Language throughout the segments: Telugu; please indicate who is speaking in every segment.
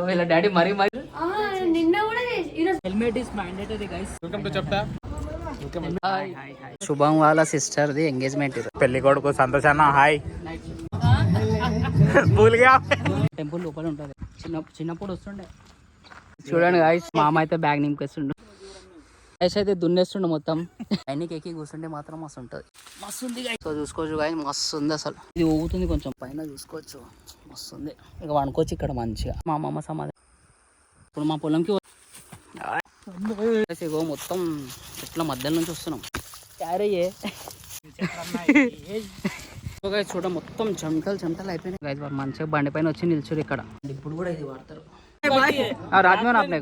Speaker 1: వీళ్ళ డాడీ మరీ
Speaker 2: నిన్న కూడా
Speaker 1: helmet is mandatory guys.
Speaker 3: Welcome to చెప్తా.
Speaker 1: శుభం వాళ్ళ సిస్టర్ ది ఎంగేజ్మెంట్.
Speaker 3: పెళ్లి కొడుకు సంతోష్ అన్న హాయ్.
Speaker 1: టెంపుల్ లోపల ఉంటుంది. చిన్నప్పుడు వస్తుండే. చూడండి గాయస్, మామ అయితే బ్యాగ్ నింపేస్తుండు. గైస్ అయితే దున్నేస్తుండు మొత్తం. పైనకి ఎక్కి కూర్చుంటే మాత్రం మస్తు ఉంటుంది. మస్తు ఉంది గైస్. సో చూసుకోవచ్చు గాయస్, మస్తు ఉంది అసలు. ఇది ఊగుతుంది కొంచెం పైన చూసుకోవచ్చు. మస్తు ఉంది. ఇక వండుకోవచ్చు ఇక్కడ మంచిగా. మా అమ్మమ్మ సమాధి. ఇప్పుడు మా పొలంకి ఇగో మొత్తం చెట్ల మధ్యలో నుంచి వస్తున్నాం. క్యారయ్యే చూడ మొత్తం చెమటలు అయిపోయినాయి గైస్. మంచిగా బండి పైన వచ్చి నిల్చురు ఇక్కడ. ఇప్పుడు కూడా ఇది వాడతారు. राजमहल आपने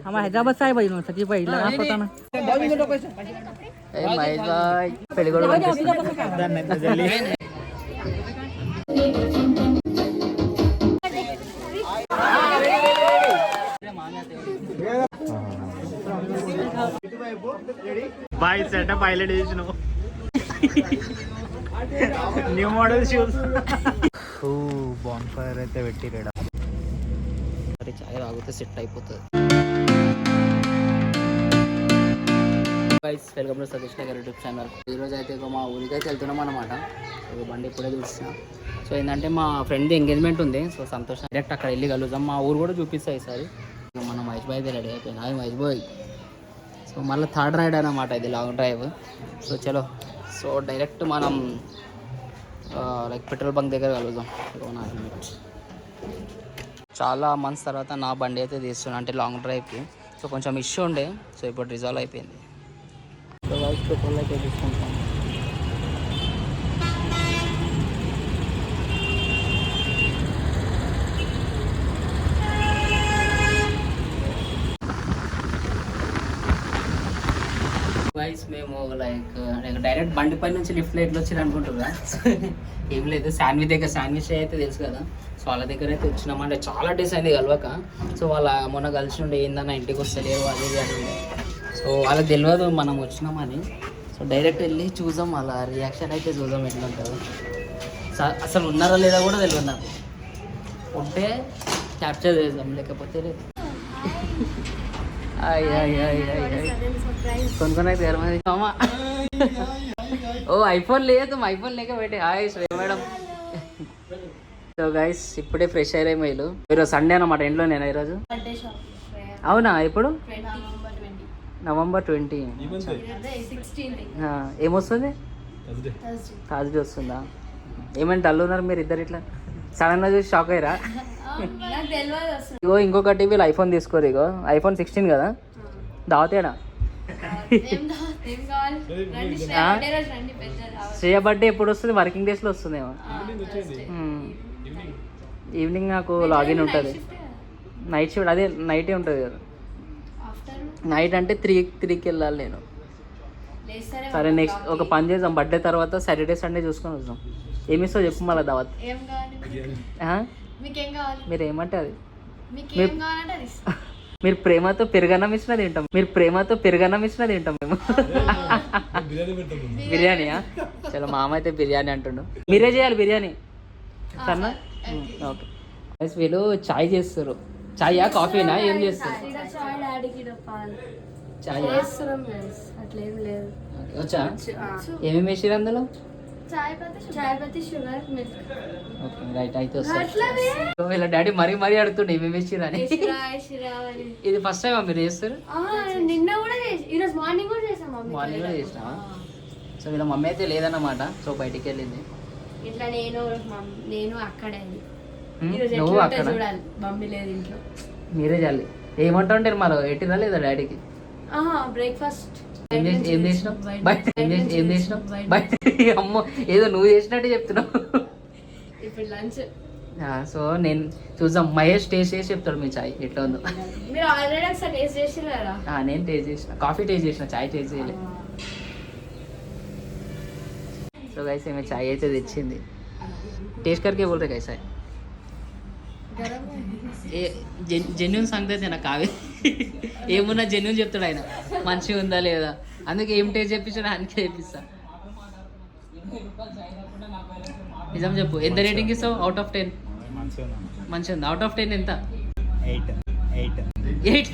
Speaker 1: हम हैदराबाद से आए भाई सची भाई लगा पता ना महेश भाई पहले को
Speaker 3: भाई सेटअप हाईलाइट చేసినో new model shoes. Bonfire అయితే పెట్టిరేడా.
Speaker 1: అరే చాయ్ తాగితే సెట్ అయిపోతుంది. Guys welcome to Satish Nagar YouTube channel. ఈరోజు అయితే మా ఊరికి అయితే వెళ్తున్నాం అనమాట. బండి ఇప్పుడే చూస్తున్నా. సో ఏంటంటే మా ఫ్రెండ్ది ఎంగేజ్మెంట్ ఉంది. సో సంతోషం డైరెక్ట్ అక్కడ వెళ్ళి కలుద్దాం. మా ఊరు కూడా చూపిస్తాయి ఈసారి. మన మహేష్ బాయ్ రెడీ అయిపోయింది. హాయ్ మహేష్ బాయ్. సో మళ్ళీ థర్డ్ రైడ్ అనమాట ఇది, లాంగ్ డ్రైవ్. సో చలో, సో డైరెక్ట్ మనం లైక్ పెట్రోల్ బంక్ దగ్గర కలుద్దాం. చాలా మంత్స్ తర్వాత నా బండి అయితే తీస్తున్నా, అంటే లాంగ్ డ్రైవ్కి. సో కొంచెం ఇష్యూ ఉండే, సో ఇప్పుడు రిజాల్వ్ అయిపోయింది. సో వైస్ పెట్రోల్ అయితే తీసుకుంటాం. గైస్ మేము లైక్ డైరెక్ట్ బండి పై నుంచి లిఫ్ట్లో ఎట్లా వచ్చింది అనుకుంటున్నా. ఏం లేదు, శాండ్విచ్ అయితే తెలుసు కదా. సో వాళ్ళ దగ్గర అయితే వచ్చినామంటే చాలా డేస్ అయింది కలవక. సో వాళ్ళ మొన్న కలిసి ఉండే ఏందన్నా ఇంటికి వస్తలేరు అది అని ఉండే. సో వాళ్ళకి తెలియదు మనం వచ్చినామని. సో డైరెక్ట్ వెళ్ళి చూద్దాం, వాళ్ళ రియాక్షన్ అయితే చూద్దాం ఎట్లా ఉంటుందో. అసలు ఉన్నారా లేదా కూడా తెలియదు నాకు. ఉంటే క్యాప్చర్ చేద్దాం, లేకపోతే లేదు. కొనుక్కొని అయితే అమ్మా ఓ ఐఫోన్ లేదు, ఐఫోన్ లేక పెట్టి hi Sri madam. So guys ఇప్పుడే ఫ్రెష్ అయ్యాయి మైలు. ఈరోజు సండే అనమాట, ఇంట్లో నేను ఈరోజు. అవునా? ఎప్పుడు? నవంబర్ 20. ఏమొస్తుంది? థర్స్డే వస్తుందా? ఏమైనా డల్ ఉన్నారు మీరు ఇద్దరు? ఇట్లా సడన్ గా చూసి షాక్ అయ్యారా? ఇగో ఇంకొకటి వీళ్ళు ఐఫోన్ తీసుకోరు. ఇగో ఐఫోన్ 16 కదా, దావతేడా. శ్రేయ బర్త్డే ఎప్పుడు వస్తుంది? వర్కింగ్ డేస్లో వస్తుందేమో. ఈవినింగ్ నాకు లాగిన్ ఉంటుంది. నైట్ షిఫ్ట్, అదే నైటే ఉంటుంది కదా. నైట్ అంటే 3కి వెళ్ళాలి నేను. సరే నెక్స్ట్ ఒక పని చేద్దాం, బర్త్డే తర్వాత సాటర్డే సండే చూసుకొని వద్దాం. ఏమిస్తావు చెప్పు మళ్ళీ దావత్. మీరు ఏమంటే అది. మీరు ప్రేమతో పెరుగన్నం ఇచ్చినా తింటాం. మేము. బిర్యానీయా? చలో మామ అయితే బిర్యానీ అంటుండు. మీరే చేయాలి బిర్యానీ సరేనా? ఓకే. వీళ్ళు చాయ్ చేస్తారు. చాయా కాఫీనా ఏం చేస్తారు? చాయ్ వచ్చా? ఏమేమి వేసారు అందులో? ఓకే రైట్, అయితే వస్తారు. వీళ్ళ డాడీ మరీ అడుగుతుండే ఏమేమి వేసిరా అని. ఇది ఫస్ట్ టైం మీరు చేస్తారు? మార్నింగ్ కూడా చేసినా. సో వీళ్ళ మమ్మీ అయితే లేదన్నమాట, సో బయటికి వెళ్ళింది.
Speaker 2: ఇట్లా నేను అక్కడే.
Speaker 1: నువ్వు అక్కడ మీరే చాలి. ఏమంటా ఉంటారు మరి, ఎట్టినా లేదా డాడీకి?
Speaker 2: బ్రేక్ఫాస్ట్
Speaker 1: ఏం చేసినావు బయట? అమ్మో ఏదో నువ్వు చేసినట్టే చెప్తున్నావు.
Speaker 2: ఇప్పుడు లంచ్.
Speaker 1: సో నేను చూద్దాం, మహేష్ టేస్ట్ చేసి చెప్తాడు మీ చాయ్ ఎట్లా ఉందో.
Speaker 2: మీరు ఆల్రెడీ ఒకసారి టేస్ట్ చేసినారా?
Speaker 1: నేను టేస్ట్ చేసిన, కాఫీ టేస్ట్ చేసిన, చాయ్ టేస్ట్ చేయలేదు. సో గైస్ ఏమో చాయ్ అయితే తెచ్చింది. టేస్ట్ करके बोल रहे कैसा है? జెన్యున్ సంగతి నాకు కావే. ఏమున్నా జెన్యున్ చెప్తాడు ఆయన, మంచిగా ఉందా లేదా. అందుకే ఏం టేస్ట్ చెప్పించాడు ఆయనకే తెప్పిస్తా. నిజం చెప్పు, ఎంత రేటింగ్ ఇస్తావు అవుట్ ఆఫ్ 10? మంచిగా ఉంది. అవుట్ ఆఫ్ 10 ఎంత?
Speaker 3: 8.
Speaker 1: 8.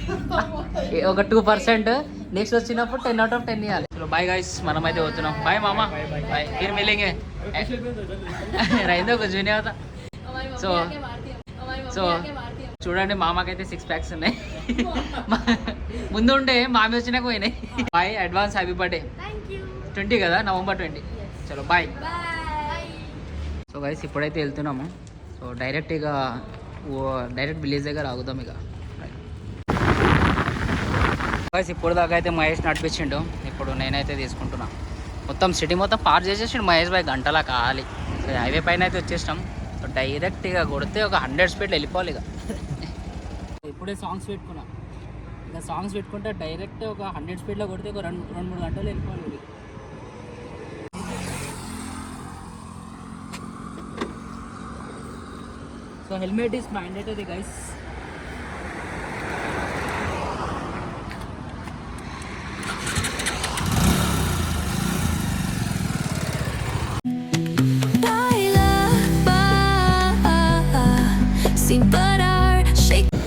Speaker 1: ఒక 2%. నెక్స్ట్ వచ్చినప్పుడు 10 out of 10 ఇవ్వాలి. చలో బాయ్ గైస్, మనం అయితే పోతున్నాం. బాయ్ మామా, బాయ్. ఫిర్ మిలేంగే. రైందో ఒక జూనియర్ అవుతా. సో చూడండి, మామకైతే 6 packs ఉన్నాయి. ముందు ఉండే మామి వచ్చినాక పోయినాయి. Bye, advance happy birthday. 20 కదా, November 20. చలో బాయ్. సో గైస్ ఇప్పుడైతే వెళ్తున్నాము. సో డైరెక్ట్ విలేజ్ దగ్గర ఆగుదాం ఇక. గైస్ ఇప్పుడు దాకా అయితే మహేష్ నడిపించిండు. ఇప్పుడు నేనైతే తీసుకుంటున్నా. మొత్తం సిటీ మొత్తం పార్ చేసేసిండు మహేష్ బాయ్. గంటలా కావాలి. సో హైవే పైన అయితే వచ్చేసినాం. సో డైరెక్ట్ ఇక కొడితే ఒక 100 స్పీడ్లో వెళ్ళిపోవాలి. ఇక ఇప్పుడే సాంగ్స్ పెట్టుకున్నా. ఇక సాంగ్స్ పెట్టుకుంటే డైరెక్ట్ ఒక 100 స్పీడ్లో కొడితే ఒక 2-3 గంటలు వెళ్ళిపోవాలి. So helmet is mandatory guys.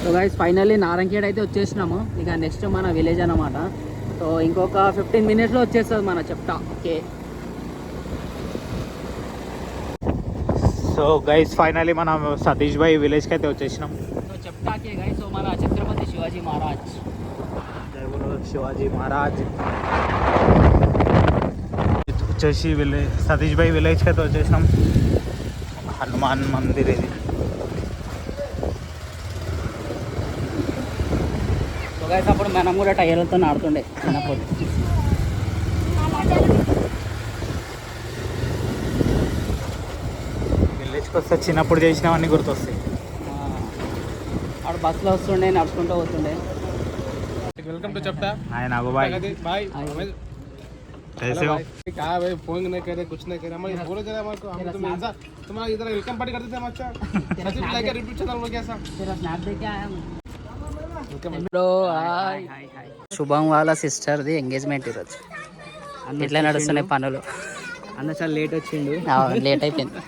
Speaker 1: So guys finally Narankhed అయితే వచ్చేసినాము. ఇక నెక్స్ట్ మన విలేజ్ అన్నమాట. సో ఇంకొక 15 minutesలో వచ్చేస్తుంది మన చెప్తా. ఓకే.
Speaker 3: సో గైస్ ఫైనలీ మనం సతీష్ భాయ్ విలేజ్కి అయితే వచ్చేసినాం.
Speaker 1: సో చెప్తాకే గైస్, సో మన ఛత్రపతి శివాజీ మహారాజ్.
Speaker 3: జై బోలో శివాజీ మహారాజ్. వచ్చేసి సతీష్ భాయ్ విలేజ్కి అయితే వచ్చేసినాం. హనుమాన్ మందిర్ ఇది.
Speaker 1: సో గైస్ అప్పుడు మనం కూడా టైర్లతో ఆడుతుండే చిన్నప్పుడు.
Speaker 3: విలేజ్కి వస్తే చిన్నప్పుడు చేసినవన్నీ గుర్తొస్తాయి.
Speaker 1: ఆడు బస్సులో వస్తుండే, నడుచుకుంటూ పోతుండే.
Speaker 4: वेलकम टू चपटा।
Speaker 3: हाय नागो भाई।
Speaker 4: भाई
Speaker 3: कैसे हो?
Speaker 4: क्या भाई, फोन नहीं करे, कुछ नहीं करे, हमारे बोलो जरा हमारे को, हम तुम्हें इंसान तुम्हारा इधर वेलकम पार्टी करते थे हम। अच्छा सचिन लाइक रिपीट चैनल में कैसा
Speaker 1: तेरा स्नैप देके आया हूं. Bro hi. శుభం వాళ్ళ సిస్టర్ది ఎంగేజ్మెంట్ ఈరోజు. ఇట్లా నడుస్తున్నాయి పనులు.
Speaker 5: అన్న చాలా లేట్ వచ్చిండు.
Speaker 1: లేట్ అయిపోయింది.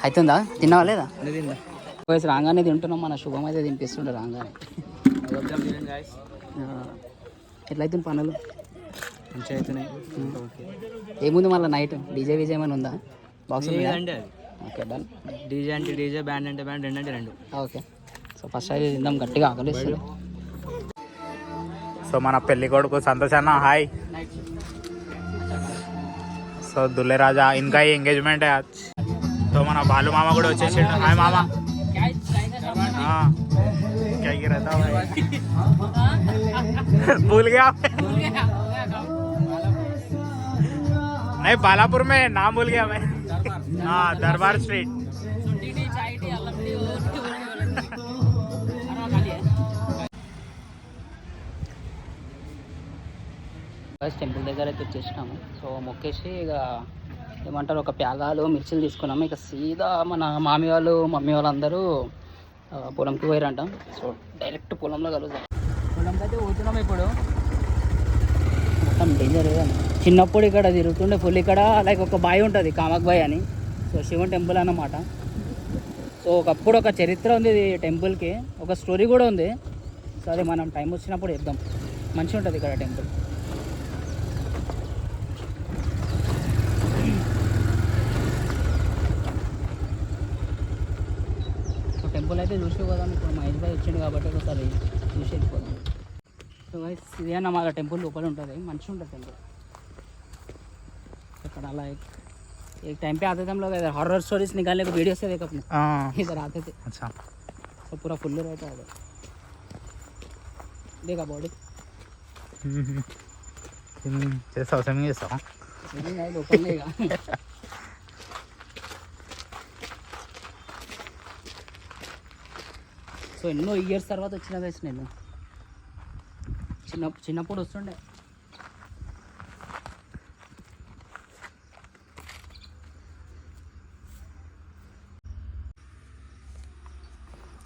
Speaker 1: అవుతుందా? తిన్నావా లేదా? వయసు రాగానే తింటున్నాం. మన శుభం అయితే తినిపిస్తుండే రాగానే. ఎట్లయితుంది పనులు?
Speaker 5: మంచిగా అవుతున్నాయి.
Speaker 1: ఏముంది మళ్ళీ నైట్ డీజే విజయ్ ఏమైనా ఉందా? బాక్స్
Speaker 5: అంటే
Speaker 1: ఓకే డన్.
Speaker 5: డీజే అంటే డీజే, బ్యాండ్ అంటే బ్యాండ్, రెండు అంటే రెండు.
Speaker 1: ఓకే. సో ఫస్ట్ అయితే తిందాం, గట్టిగా ఆకలిస్తుంది.
Speaker 3: సో మన పెళ్లి కొడుకు సంతోష్ అన్న హాయ్. సో दुल्हे राजा इनका ही एंगेजमेंट है आज. तो మన బాలు మామ కూడా వచ్చేసిండు. హాయ్ మామ. हाँ क्या ही रहता भाई. भूल गया. नहीं बालापुर में नाम भूल गया मैं. हाँ दरबार स्ट्रीट.
Speaker 1: టెంపుల్ దగ్గర అయితే వచ్చేసినాము. సో మొక్కేసి ఇక ఏమంటారు, ఒక ప్యాగాలు మిర్చిలు తీసుకున్నాము. ఇక సీదా మన మామి వాళ్ళు మమ్మీ వాళ్ళందరూ పొలంకి పోయారంట. సో డైరెక్ట్ పొలంలో కలుగుతాం. పొలంకి అయితే పోతున్నాము ఇప్పుడు. మొత్తం డేంజర్. చిన్నప్పుడు ఇక్కడ తిరుగుతుండే ఫుల్. ఇక్కడ లైక్ ఒక బాయ్ ఉంటుంది, కామక్ బాయ్ అని. సో శివన్ టెంపుల్ అన్నమాట. సో ఒకప్పుడు ఒక చరిత్ర ఉంది ఈ టెంపుల్కి, ఒక స్టోరీ కూడా ఉంది. సో అది మనం టైం వచ్చినప్పుడు చెప్దాం. మంచిగా ఉంటుంది ఇక్కడ టెంపుల్. టెంపుల్ అయితే చూసి పోదాం. ఇప్పుడు మహేష్ భాయ్ వచ్చిండు కాబట్టి ఒకసారి చూసి వెళ్ళిపోదాం. సో గైస్ ఇదే అన్నమాట టెంపుల్ లోపల ఉంటుంది. మంచిగా ఉంటుంది టెంపుల్. ఇక్కడ అలా एक टाइम पे आते थे हम लोग, इधर हॉरर स्टोरीज निकालने को वीडियो से देखा अपने इधर आते थे.
Speaker 3: अच्छा.
Speaker 1: तो पूरा फुल रहता है. देखा बॉडी
Speaker 3: చేస్తావు స్విమ్మింగ్ చేస్తావా?
Speaker 1: లోపల లేగా. సో ఎన్నో ఇయర్స్ తర్వాత వచ్చిన వయసు నేను. చిన్నప్పుడు వస్తుండే.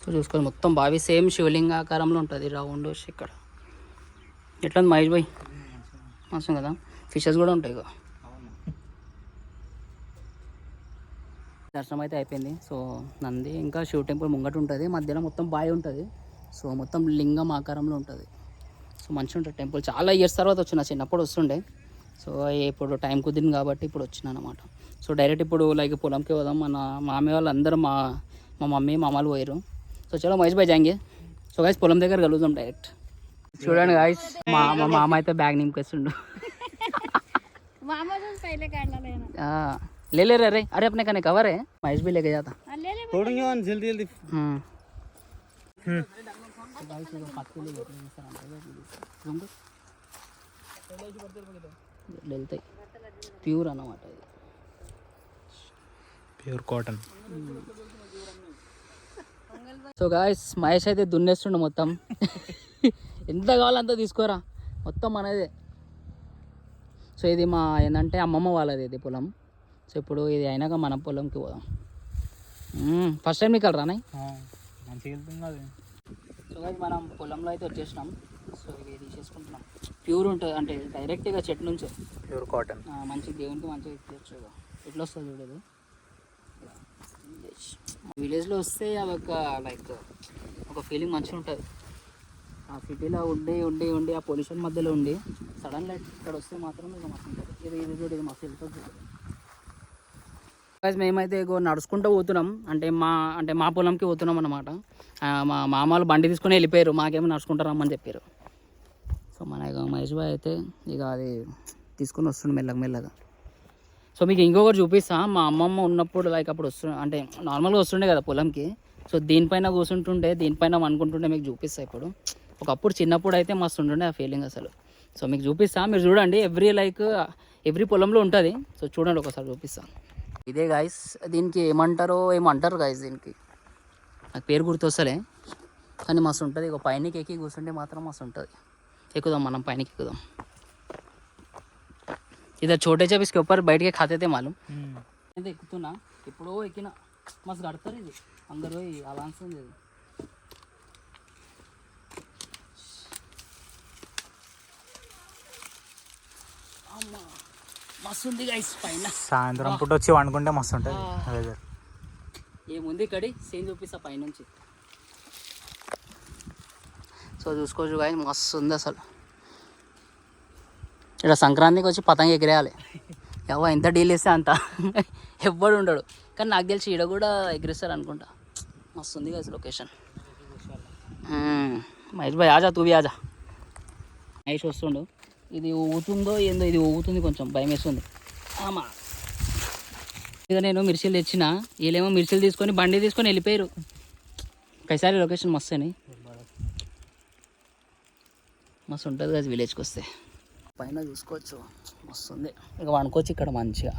Speaker 1: సో చూసుకోండి, మొత్తం బావి సేమ్ శివలింగ ఆకారంలో ఉంటుంది. రౌండ్ వచ్చి ఇక్కడ ఎట్లా ఉంది మహేష్ భాయ్? మంచిగా కదా. ఫిషెస్ కూడా ఉంటాయి ఇక. దర్శనం అయితే అయిపోయింది. సో నంది ఇంకా శివ టెంపుల్ ముంగట ఉంటుంది, మధ్యలో మొత్తం బావి ఉంటుంది. సో మొత్తం లింగం ఆకారంలో ఉంటుంది. సో మంచిగా ఉంటుంది టెంపుల్. చాలా ఇయర్స్ తర్వాత వచ్చిన, చిన్నప్పుడు వస్తుండే. సో ఇప్పుడు టైం కుదిరింది కాబట్టి ఇప్పుడు వచ్చిన అనమాట. సో డైరెక్ట్ ఇప్పుడు లైక్ పొలంకి పోదాం. మన మామయ్య వాళ్ళు అందరూ మా మమ్మీ మామలు పోయారు. సో చలో మహేష్ భాయ్ జాయింగే. సో గైస్ పొలం దగ్గర కలుగుతాం డైరెక్ట్. చూడండి గాయస్, మా మామ అయితే బ్యాగ్ నింపేస్తుండు. ले ले रे अरे अपने कने कवर है, महेश भी लेके जाता
Speaker 5: थोड़ी जल्दी जल्दी
Speaker 1: వెళ్తాయి. ప్యూర్ అన్నమాట ఇది,
Speaker 3: pure cotton.
Speaker 1: So guys Mahesh అయితే దున్నేస్తుండు మొత్తం. ఎంత కావాలంతా తీసుకోరా, మొత్తం మనదే. సో ఇది మా ఏంటంటే అమ్మమ్మ వాళ్ళది ఇది పొలం. సో ఇప్పుడు ఇది అయినాక మన పొలంకి పోదాం. ఫస్ట్ టైం నీకు రానాయి
Speaker 3: మంచిగా వెళ్తుంది అది.
Speaker 1: సో గాయస్ మనం పొలంలో అయితే వచ్చేసినాం. సో ఇవి తీసేసుకుంటున్నాం. ప్యూర్ ఉంటుంది అంటే డైరెక్ట్గా చెట్టు నుంచే
Speaker 3: ప్యూర్ కాటన్.
Speaker 1: మంచి దేవునికి మంచిగా ఇచ్చేయచ్చు. ఎట్లా వస్తుంది చూడదు. విలేజ్లో వస్తే అది ఒక లైక్ ఒక ఫీలింగ్ మంచిగా ఉంటుంది. ఆ సిటీలో ఉండి ఉండి ఉండి ఆ పొల్యూషన్ మధ్యలో ఉండి సడన్గా ఇక్కడ వస్తే మాత్రం ఇక మస్తు ఉంటుంది. ఇది చూడు, ఇది మస్తు వెళ్తుంది. మేమైతే నడుచుకుంటూ పోతున్నాం. అంటే మా పొలంకి పోతున్నాం అన్నమాట. మా మామలు బండి తీసుకొని వెళ్ళిపోయారు, మాకేమో నడుచుకుంటూ రమ్మని చెప్పారు. సో మన ఇక మహేష్ భాయ్ అయితే ఇక అది తీసుకొని వస్తుండే మెల్లగా. సో మీకు ఇంకొకటి చూపిస్తా. మా అమ్మమ్మ ఉన్నప్పుడు లైక్ అప్పుడు అంటే నార్మల్గా వస్తుండే కదా పొలంకి. సో దీనిపైన కూర్చుంటుండే, దీనిపైన అనుకుంటుండే మీకు చూపిస్తా. ఇప్పుడు ఒకప్పుడు చిన్నప్పుడు అయితే మస్తు ఉంటుండే ఆ ఫీలింగ్ అసలు. సో మీకు చూపిస్తా, మీరు చూడండి. ఎవ్రీ పొలంలో ఉంటుంది. సో చూడండి ఒకసారి చూపిస్తాను. ఇదే గాయస్, దీనికి ఏమంటారు గాయస్, దీనికి నాకు పేరు గుర్తొస్తలే కానీ మస్తు ఉంటుంది. ఇక పైనకి ఎక్కి కూర్చుంటే మాత్రం మస్తు ఉంటుంది. ఎక్కుదాం, మనం పైనకి ఎక్కుదాం. इधर छोटे जब इसके ऊपर बैठ के खाते थे मालूम. అయితే ఎక్కుతున్నా, ఎప్పుడో ఎక్కిన, మస్తు కడతారు ఇది అందరూ పోయి అలా అనిస్తుంది. అమ్మా మస్తు ఉంది గైస్ పైన.
Speaker 3: సాయంత్రం పూట వచ్చి వండుకుంటే మస్తు ఉంటుంది వెదర్.
Speaker 1: ఏముంది ఇక్కడి సేమ్ చూపిస్తా పైనుంచి. సో చూసుకోవచ్చు గాయస్, మస్తు ఉంది అసలు. ఇక్కడ సంక్రాంతికి వచ్చి పతంగ ఎగిరేయాలి. ఎంత డీల్ ఇస్తే అంత ఎవ్వడు ఉండడు. కానీ నాకు తెలిసి ఈడ కూడా ఎగిరిస్తారు అనుకుంటా. మస్తు ఉంది కదా లొకేషన్. మహేష్ భాయ్ ఆజా, తూ బి ఆజా. మహేష్ వస్తుండు. ఇది ఊగుతుందో ఏందో, ఇది ఊగుతుంది, కొంచెం భయం వేస్తుంది. ఆమా ఇక నేను మిర్చిలు తెచ్చిన, వీళ్ళేమో మిర్చిలు తీసుకొని బండి తీసుకొని వెళ్ళిపోయారు. కైసారి లొకేషన్ మస్తు అని మస్తు ఉంటుంది కదా విలేజ్కి వస్తే. పైన చూసుకోవచ్చు వస్తుంది. ఇక వండుకోవచ్చు ఇక్కడ మంచిగా.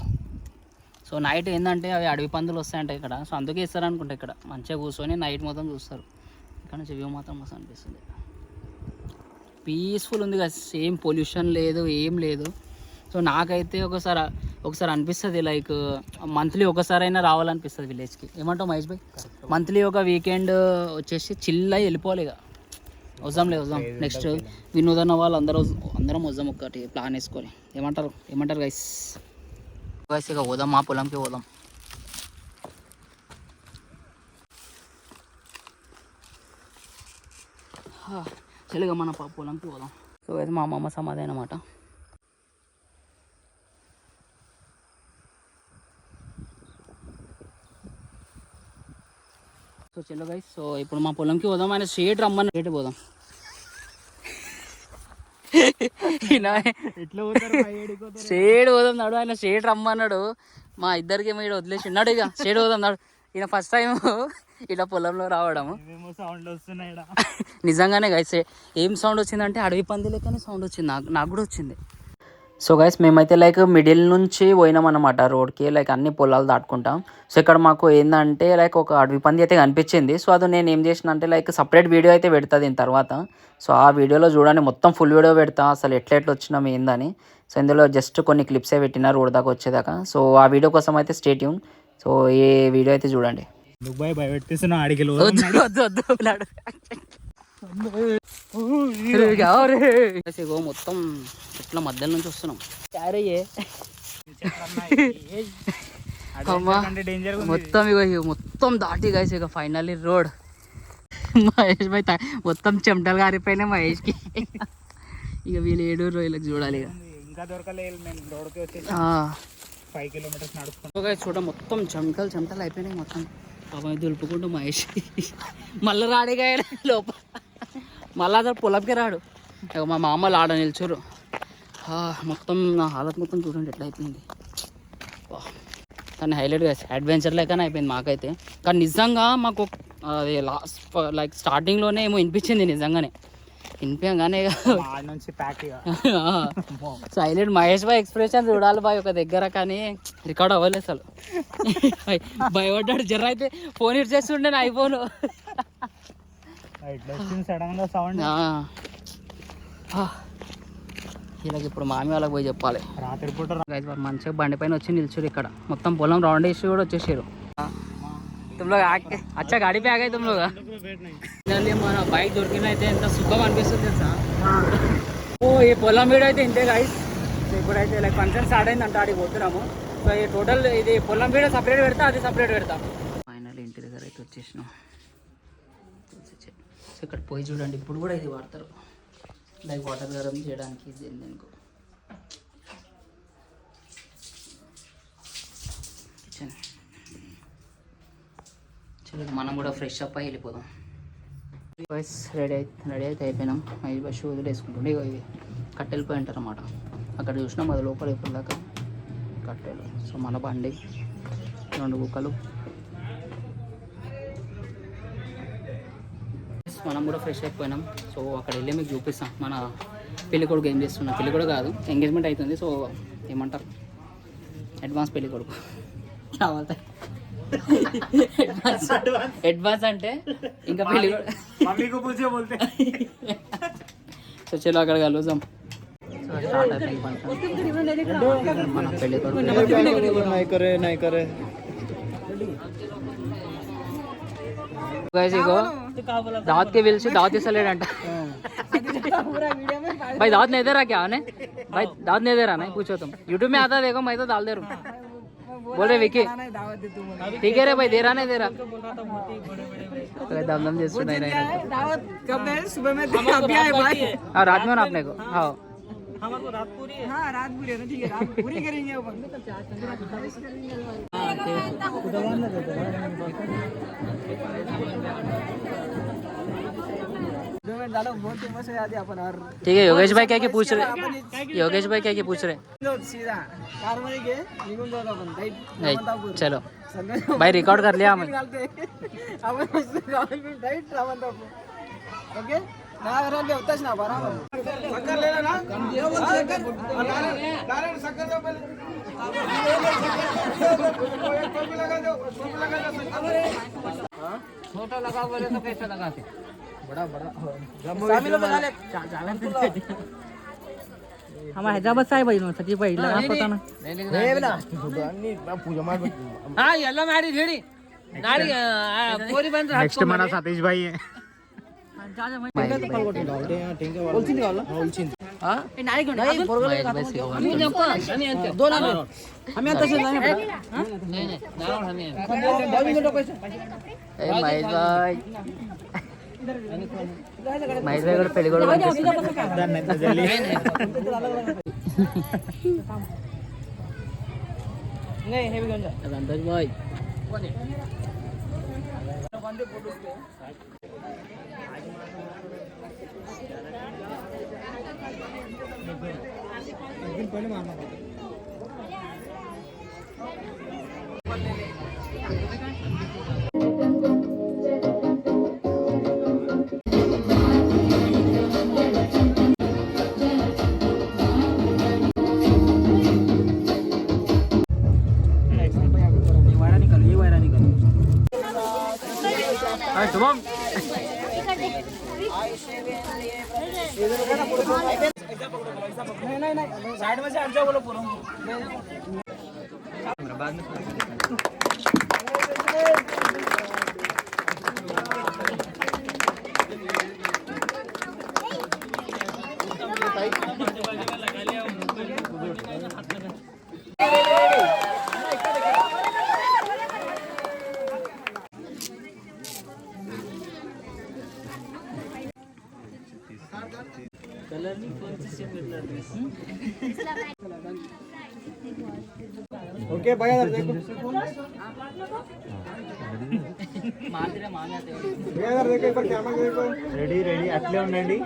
Speaker 1: సో నైట్ ఏంటంటే అవి అడవి పందులు వస్తాయంట ఇక్కడ. సో అందుకే ఇస్తారు అనుకుంటా. ఇక్కడ మంచిగా కూర్చొని నైట్ మొత్తం చూస్తారు. ఇక్కడ నుంచి వ్యూ మాత్రం మస్తు అనిపిస్తుంది. పీస్ఫుల్ ఉంది కదా, సేమ్ పొల్యూషన్ లేదు, ఏం లేదు. సో నాకైతే ఒకసారి అనిపిస్తుంది లైక్ మంత్లీ ఒకసారైనా రావాలనిపిస్తుంది విలేజ్కి. ఏమంటావు మహేష్ భాయ్? మంత్లీ ఒక వీకెండ్ వచ్చేసి చిల్ అయ్యి వెళ్ళిపోవాలి. ఇక వద్దాం నెక్స్ట్ వినోదన్న వాళ్ళు అందరం వద్దాం ఒకటి ప్లాన్ వేసుకొని. ఏమంటారు గైస్? ఇక పోదాం, మా పొలంకి పోదాం. చలిగా మన పొలంకి పోదాం. సో అయితే మా అమ్మమ్మ సమాధి అన్నమాట. సో చలో గైస్, సో ఇప్పుడు మా పొలంకి పోదాం. ఆయన స్ట్రేట్ రమ్మని స్ట్రేట్ పోదాం. స్ట్రేట్ పోదాం నాడు. ఆయన స్ట్రేట్ రమ్మన్నాడు. మా ఇద్దరికి మీరు వదిలేసి ఉన్నాడు. ఇక స్ట్రేట్ పోదాం నాడు. ఈయన ఫస్ట్ టైం ఇలా పొలంలో రావడము.
Speaker 3: సౌండ్ వస్తున్నాయి
Speaker 1: నిజంగానే గైస్, ఏం సౌండ్ వచ్చిందంటే అడవి పంది లెక్కనే సౌండ్ వచ్చింది. నాకు కూడా వచ్చింది. సో గైస్ మేమైతే లైక్ మిడిల్ నుంచి పోయినాం అనమాట రోడ్కి, లైక్ అన్ని పొలాలు దాటుకుంటాం. సో ఇక్కడ మాకు ఏంటంటే లైక్ ఒక అడవి పంది అయితే కనిపించింది. సో అది నేను ఏం చేసిన అంటే లైక్ సపరేట్ వీడియో అయితే పెడతా దీని తర్వాత. సో ఆ వీడియోలో చూడండి, మొత్తం ఫుల్ వీడియో పెడతా అసలు ఎట్లా వచ్చినాం ఏందని. సో ఇందులో జస్ట్ కొన్ని క్లిప్సే పెట్టినా రోడ్ దాకా వచ్చేదాకా. సో ఆ వీడియో కోసం అయితే స్టే ట్యూన్. సో ఈ వీడియో అయితే చూడండి.
Speaker 3: దుబాయ్ భయపెట్టిస్తున్నా ఆడికి
Speaker 1: మొత్తం చెట్ల మధ్యలో నుంచి వస్తున్నాం. అమ్మా
Speaker 3: డేంజర్
Speaker 1: మొత్తం ఇక మొత్తం దాటి గైస్ ఇక ఫైనల్లీ రోడ్. మహేష్ భాయ్ మొత్తం చెమటలు గారిపోయినాయి మహేష్కి. ఇక వీళ్ళు 7 రోజులకు చూడాలి ఇక.
Speaker 3: ఇంకా దొరకలేదు, మేము రోడ్కి వచ్చేసి 5 కిలోమీటర్స్ నడుచుకుంటాం.
Speaker 1: చూడ మొత్తం చెమటలు అయిపోయినాయి మొత్తం. పాపం దులుపుకుంటూ మహేష్ మళ్ళీ రాడిగా లోపల, మళ్ళీ అసలు పొలంకి రాడు. ఇక మా మామలు ఆడ నిల్చురు. మొత్తం నా హాలత్ మొత్తం చూడండి ఎట్లా అయిపోయింది. కానీ హైలైట్గా అడ్వెంచర్ లెక్కనే అయిపోయింది మాకైతే. కానీ నిజంగా మాకు అది లాస్ట్ లైక్ స్టార్టింగ్లోనే ఏమో వినిపించింది నిజంగానే. వినిపించగానే
Speaker 3: నుంచి ప్యాక్
Speaker 1: సైలెంట్ మహేష్ భాయ్ ఎక్స్ప్రెషన్ చూడాలి బాయ్ ఒక దగ్గర, కానీ రికార్డ్ అవ్వలేదు అసలు. భయపడ్డాడు జర్ర అయితే ఫోన్ ఇట్ చేస్తుండే నా ఐఫోన్.
Speaker 3: సడన్ గా సౌండ్.
Speaker 1: వీళ్ళకి ఇప్పుడు మామి వాళ్ళకి పోయి చెప్పాలి.
Speaker 3: రాత్రి పూట
Speaker 1: మంచిగా బండి పైన వచ్చి నిల్చురు. ఇక్కడ మొత్తం పొలం రౌండ్ వేసి కూడా వచ్చేసారు. అచ్చా గాడి పే ఆగాయి తుమ్లోగా. మన బైక్ దొరికిన అయితే ఎంత సుఖం అనిపిస్తుంది తెలుసా. ఓ ఈ పొలం వీడు అయితే ఇంతే గాయస్. ఇప్పుడైతే లైక్ ఫంక్షన్ స్టార్ట్ అయింది అంటే ఆడికి పోతున్నాము. సో ఈ టోటల్ ఇది పొలం వీడ సపరేట్ పెడతా, అది సపరేట్ పెడతా. ఫైనల్ ఇంటి దగ్గర అయితే వచ్చేసినాం. సో ఇక్కడ పోయి చూడండి, ఇప్పుడు కూడా ఇది వాడతారు లైక్ వాటర్ గరం చేయడానికి. ఇది ఎందుకు కిచెన్. చలో మనం కూడా ఫ్రెష్ అప్ అయ్యి వెళ్ళిపోదాం. బాయ్స్ రెడీ అయితే అయిపోయినాం. మహేష్ భాయ్ షూ వదిలేసుకుంటుండే. ఇక ఇవి కట్టెలు పోయి అంటారు అన్నమాట. అక్కడ చూసినాం అది లోపల ఇప్పుడు దాకా కట్టెలు. సో మన బండి 2 కుక్కలు. మనం కూడా ఫ్రెష్ అయిపోయినాం. సో అక్కడ వెళ్ళి మీకు చూపిస్తాం మన పెళ్లి కొడుకు ఏం చేస్తున్నాం. పెళ్లి కొడుకు కాదు, ఎంగేజ్మెంట్ అవుతుంది. సో ఏమంటారు, అడ్వాన్స్ పెళ్లి కొడుకు కావాలి. అడ్వాన్స్ అంటే ఇంకా పెళ్లి సో చలో అక్కడ కలుద్దాం. స్టార్ట్ అయిపోయింది మన పెళ్లి కొడుకు. दावत के बिल से दावत इसा लेडंटा भाई दावत नहीं दे रहा क्या है भाई? दावत नहीं दे रहा नहीं, पूछो तुम. यूट्यूब में आता देखो, मैं तो डाल दे रहा हूँ. बोल रहे विकी ठीक है रे भाई, दे रहा नहीं दे रहा. दम दम जैसे नहीं रहा.
Speaker 5: दावत कब है? सुबह में अभी आए भाई.
Speaker 1: हाँ रात में ना अपने को. हाँ
Speaker 5: हमारे को रात पूरी है. हाँ रात पूरी है ना, ठीक है रात पूरी करेंगे.
Speaker 1: ठीक है. योगेश भाई क्या क्या पूछ रहे? योगेश भाई क्या क्या पूछ रहे? नहीं चलो भाई रिकॉर्ड कर लिया हमें. छोटा लगा बोले तो कैसा लगाते? बड़ा हमारा हैदराबाद से भाई सची भाई लगा पता ना. हाँ येलो मैडी रेडी नारी पूरी बन रहा.
Speaker 3: నెక్స్ట్ మన సతీష్ భాయ్.
Speaker 1: మహేష్ భాయ్ కూడా పెళ్లి కూడా సంతోష్ భాయ్. शुभम साइड में से हट जाओ बोलो पूरा. बाद में
Speaker 4: ओके भैया इधर देखो भैया इधर देखो एक बार कैमरा देखो
Speaker 3: రెడీ రెడీ అట్లే ఉండండి.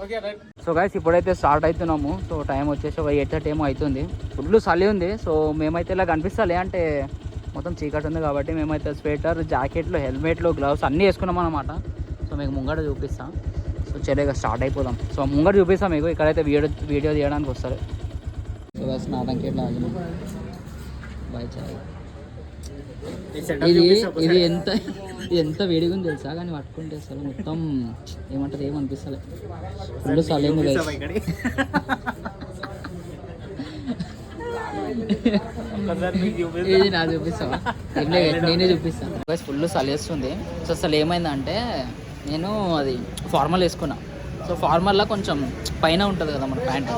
Speaker 4: ओके राइट
Speaker 1: సో గైస్ ఇప్పుడైతే స్టార్ట్ అవుతున్నాము. సో టైం వచ్చేసి 8:30 ఏమో అవుతుంది. ఫుల్ చలి ఉంది. సో మేమైతే ఇలా కనిపిస్తాలే అంటే మొత్తం చీకటి ఉంది కాబట్టి మేమైతే స్వెటర్, జాకెట్లు, హెల్మెట్లు, గ్లవ్స్ అన్నీ వేసుకున్నాం అనమాట. సో మీకు ముంగట చూపిస్తాం. సో చెల్లెగా స్టార్ట్ అయిపోదాం. సో ముంగట చూపిస్తాం మీకు. ఇక్కడైతే వీడియో తీయడానికి వస్తారు. సో గైస్ నా రంకెట్లో ఆగినాం. బాయ్ చాయ్. ఇది ఎంత వేడిగా ఉంది తెలుసా, కానీ పట్టుకుంటే అసలు మొత్తం ఏమంటారు ఏమనిపిస్తలే. ఫుల్ సలేము ఇది నా చూపిస్తావా? నేనే చూపిస్తాను. ఫుల్ సలేస్తుంది. సో అసలు ఏమైందంటే నేను అది ఫార్మల్ వేసుకున్నా. సో ఫార్మల్లో కొంచెం పైన ఉంటుంది కదా మన ప్యాంట్,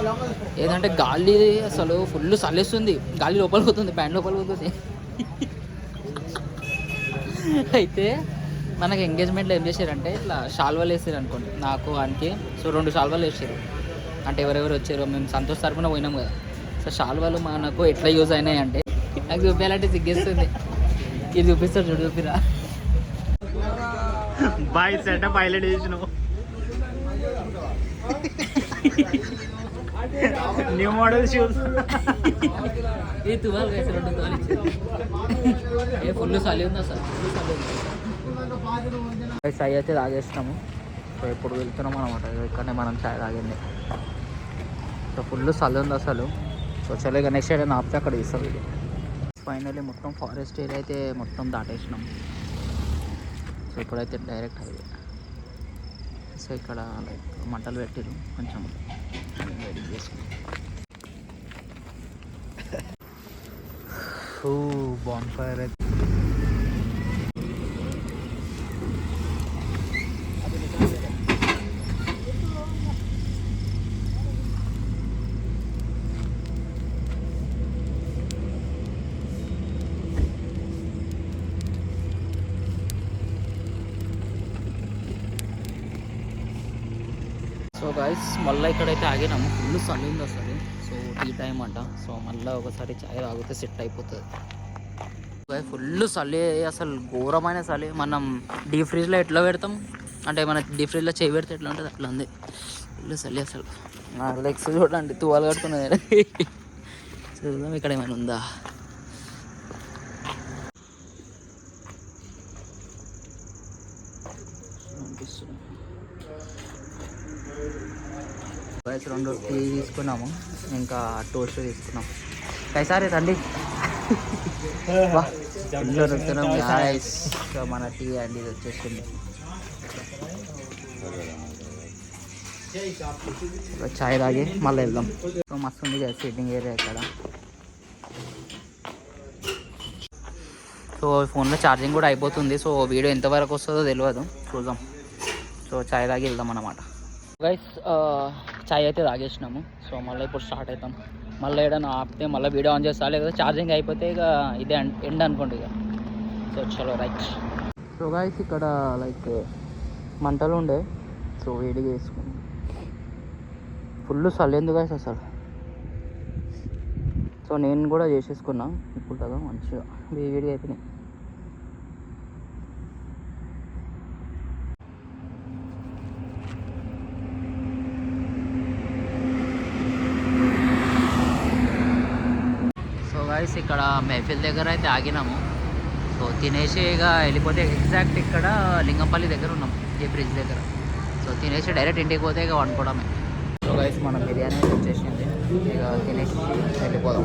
Speaker 1: ఏదంటే గాలి అసలు ఫుల్ సలేస్తుంది. గాలి లోపలికి పోతుంది, ప్యాంట్ లోపలికి పోతుంది. అయితే మనకి ఎంగేజ్మెంట్లో ఏం చేశారంటే ఇట్లా షాల్వాలు వేసారు అనుకోండి, నాకు ఆయనకి. సో 2 షాల్వాలు వేసారు. అంటే ఎవరెవరు వచ్చారో మేము సంతోష్ తరపున పోయినాం కదా. సో షాల్వాలు మనకు ఎట్లా యూజ్ అయినాయి అంటే నాకు చూపించాలంటే సిగ్గేస్తుంది. ఇది చూపిస్తారు చూడు, చూపిరా.
Speaker 3: బాయ్ సెటప్ హైలైట్ చేసినావు. New model shoes.
Speaker 1: ఇది 12 వేసి 2 తువాలు ఇచ్చారు. ఏ ఫుల్ చలి ఉందా సార్? చాయ్ అయితే తాగేసినాము. సో ఇప్పుడు వెళ్తున్నాం అనమాట. ఇక్కడనే మనం చాయ్ తాగింది. సో ఫుల్ చలి ఉంది అసలు. సో చలి నెక్స్ట్ ఏదైనా ఆపితే అక్కడ తీస్తాం. ఇది ఫైనల్లీ మొత్తం ఫారెస్ట్ ఏరియా అయితే మొత్తం దాటేసినాం. సో ఇప్పుడైతే డైరెక్ట్ హైవే. సో ఇక్కడ లైక్ మంటలు పెట్టిరు, కొంచెం వెయిట్ చేసుకున్నాం.
Speaker 3: బాన్ ఫైర్ అయితే సో గాయస్ మళ్ళీ ఇక్కడైతే ఆగినాము. ఫుల్ చలి ఉంది అసలు. సో టీ టైం అంట. సో మళ్ళీ ఒకసారి చాయ్ తాగితే సెట్ అయిపోతుంది. ఫుల్ చలి అసలు, ఘోరమైన చలి. మనం డీప్ ఫ్రిడ్జ్లో ఎట్లా పెడతాం అంటే మన డీప్ ఫ్రిడ్జ్లో చేయి పెడితే ఎట్లా ఉంటుంది అట్లా ఉంది. ఫుల్ చలి అసలు. నా లెగ్స్ చూడండి, తువాలు కట్టుకున్నది. చూద్దాం ఇక్కడ ఏమైనా ఉందా. గైస్ 2 టీ తీసుకున్నాము, ఇంకా టోస్ట్ తీసుకున్నాం. కైసారి రండి. ఇంట్లో నొక్కున్నాం గైస్. సో మన టీ అండి ఇది వచ్చేసింది. చాయ్ తాగి మళ్ళీ వెళ్దాం. సో మస్తు ఉంది కదా సిట్టింగ్ ఏరియా ఇక్కడ. సో ఫోన్లో ఛార్జింగ్ కూడా అయిపోతుంది. సో వీడియో ఎంతవరకు వస్తుందో తెలియదు, చూద్దాం. సో చాయ్ తాగి వెళ్దాం అన్నమాట. గైస్ చాయ్ అయితే తాగేసినాము. సో మళ్ళీ ఇప్పుడు స్టార్ట్ అవుతాం. మళ్ళీ ఏదైనా ఆపితే మళ్ళీ వీడియో ఆన్ చేస్తా, లేకపోతే ఛార్జింగ్ అయిపోతే ఇక ఇదే ఎండ్ అనుకోండి ఇక. సో చలో రైట్. సో గైస్ ఇక్కడ లైక్ మంటలు ఉండే, సో వేడిగా వేసుకున్నాం. ఫుల్ చల్లేందు గైస్ అసలు. సో నేను కూడా చేసేసుకున్నా ఇప్పుడు కదా, మంచిగా వేడిగా అయిపోయినాయి. గైస్ ఇక్కడ మెహఫిల్ దగ్గర అయితే ఆగినాము. సో తినేసి ఇక వెళ్ళిపోతే ఎగ్జాక్ట్ ఇక్కడ లింగంపల్లి దగ్గర ఉన్నాం, ఈ బ్రిడ్జ్ దగ్గర. సో తినేసి డైరెక్ట్ ఇంటికి పోతే ఇక వండుకోవడమే. సో గైస్ మనం బిర్యానీ వచ్చేసింది, ఇక తినేసి వెళ్ళిపోదాం.